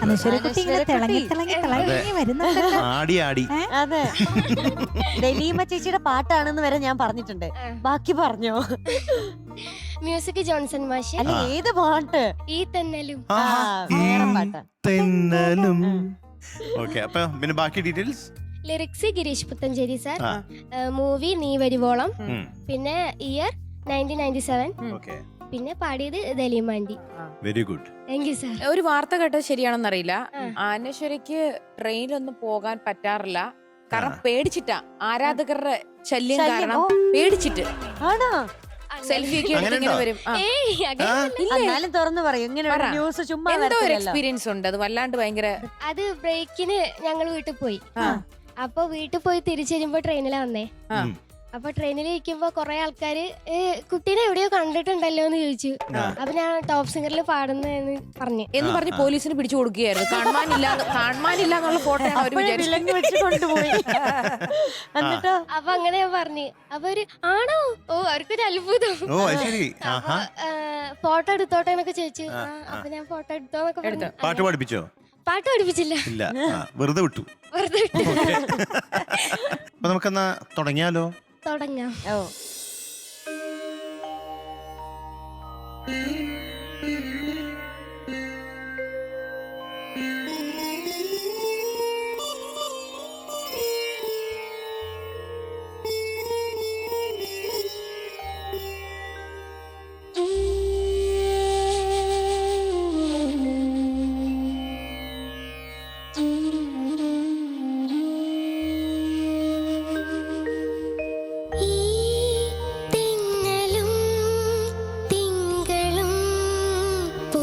അനശ്വരക്കുട്ടി ഇങ്ങനെ തിളങ്ങി തിളങ്ങി തിളങ്ങി വരുന്നുണ്ടല്ലോ. ആടി ആടി. അതെ. ദലീമ ചേച്ചിയുടെ പാട്ടാണെന്ന് വരെ ഞാൻ പറഞ്ഞിട്ടുണ്ട്. ബാക്കി പറഞ്ഞോ? മ്യൂസിക് ജോൺസൺ മാഷ്. അല്ല, ഏത് പാട്ട്? ഈ തെന്നലും. വേറെ പാട്ട്. തെന്നലും. ഓക്കെ, അപ്പൊ പിന്നെ ബാക്കി details. Lyrics Girish Puthenchery sir. Movie Nee Varuvolam. പിന്നെ ഇയർ 1997. ഓക്കെ, പിന്നെ പാടിയത് ദലീമാൻഡി. Very good. Thank you sir. ഒരു വാർത്ത കേട്ടത് ശരിയാണെന്ന് അറിയില്ല. അനശ്വരയ്ക്ക് ട്രെയിനിലൊന്നും പോകാൻ പറ്റാറില്ല. കാരണം പേടിച്ചിട്ടാ, ആരാധകരുടെ ശല്യം കാരണം പേടിച്ചിട്ട്. ആണോ? സെൽഫി ഒക്കെ എടുത്ത് ഇങ്ങനെ വരും. എന്നാലും തുറന്നു പറയും, ഇങ്ങനെ ഒരു ന്യൂസ് ചുമ്മാ എന്തോ ഒരു എക്സ്പീരിയൻസ് ഉണ്ട്, അത് വല്ലാണ്ട് ഭയങ്കര. അത് ബ്രേക്കിന് ഞങ്ങൾ വീട്ടിൽ പോയി. അപ്പൊ വീട്ടിൽ പോയി തിരിച്ചു വരുമ്പോ ട്രെയിനിലാ വന്നേ. അപ്പൊ ട്രെയിനിൽ ഇരിക്കുമ്പോ കൊറേ ആൾക്കാര് കുട്ടീനെ എവിടെയോ കണ്ടിട്ടുണ്ടല്ലോ എന്ന് ചോദിച്ചു. അപ്പൊ ഞാൻ ടോപ്പ് സിംഗറിൽ പാടുന്നെന്ന് പറഞ്ഞ് പോലീസിന് പിടിച്ചു കൊടുക്കുകയായിരുന്നു. കാണാനില്ല എന്നുള്ള ഫോട്ടോ കൊണ്ടുപോയി. എന്നിട്ടോ അപ്പൊ അങ്ങനെ ഞാൻ പറഞ്ഞു. അപ്പൊ ഒരു ആണോ, ഓ അവർക്കൊരു അത്ഭുതം. ഫോട്ടോ എടുത്തോട്ടെ എന്നൊക്കെ ചോദിച്ചു. അപ്പൊ ഞാൻ ഫോട്ടോ എടുത്തോന്നൊക്കെ പറഞ്ഞു. പാട്ട് പഠിപ്പിച്ചോ? പാട്ട് പഠിപ്പിച്ചില്ല, ഇല്ല, വെറുതെ വിട്ടു. വെറുതെ വിട്ടു. അപ്പൊ നമുക്കെന്നാ തുടങ്ങിയാലോ? തുടങ്ങാം. ഓ, പൂ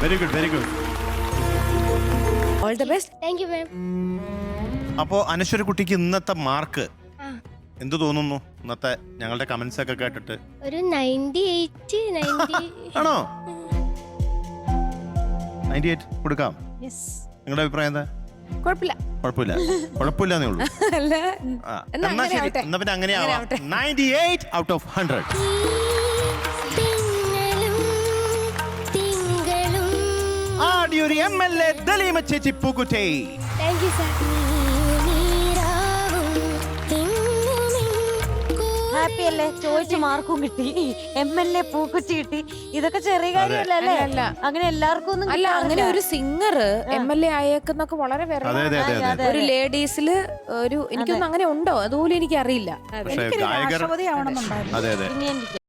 very good very good. All the best. Thank you ma'am. അപ്പോ അനശ്വര കുട്ടിക്ക് ഇന്നത്തെ മാർക്ക് ആ. എന്ത് തോന്നുന്നു? ഇന്നത്തെ ഞങ്ങളുടെ കമന്റ്സ് ഒക്കെ കേട്ടിട്ട് ഒരു 98 90. ആണോ? 98 കൊടുക്കാം. നിങ്ങളുടെ അഭിപ്രായം എന്താ? കുഴപ്പമില്ല. കുഴപ്പമില്ല. കുഴപ്പമില്ലെന്നേ ഉള്ളൂ. അല്ല ആ, എന്നാ എന്നാ അങ്ങനെ ശരി. ആവട്ടെ. എന്നാ പിന്നെ അങ്ങനെ അങ്ങനെ ആവാം. ആവട്ടെ. 98 ഔട്ട് ഓഫ് 100. ആടിയൊരു MLA ദലീമ ചേച്ചി പൂക്കുറ്റി. Thank you sir. ഹാപ്പി അല്ലേ? ചോദിച്ച മാർക്കും കിട്ടി, MLA പൂക്കുറ്റി കിട്ടി. ഇതൊക്കെ ചെറിയ കാര്യമല്ല അല്ലേ? അല്ല. അങ്ങനെ എല്ലാവർക്കും ഒന്നും അല്ല കിട്ടാറില്ല. അങ്ങനെ ഒരു സിംഗർ MLA ആയേക്കുന്നൊക്കെ വളരെ അതെ അതെ അതെ അതെ. അതെ. ഒരു ലേഡീസില് ഒരു എനിക്കൊന്നും അങ്ങനെ ഉണ്ടോ അതുപോലും എനിക്ക് അറിയില്ല. പക്ഷേ എനിക്കൊരു ഗായകർ രാഷ്ട്രപതി ആവണമെന്നുണ്ടായിരുന്നു. അതെ അതെ പിന്നെ എനിക്ക്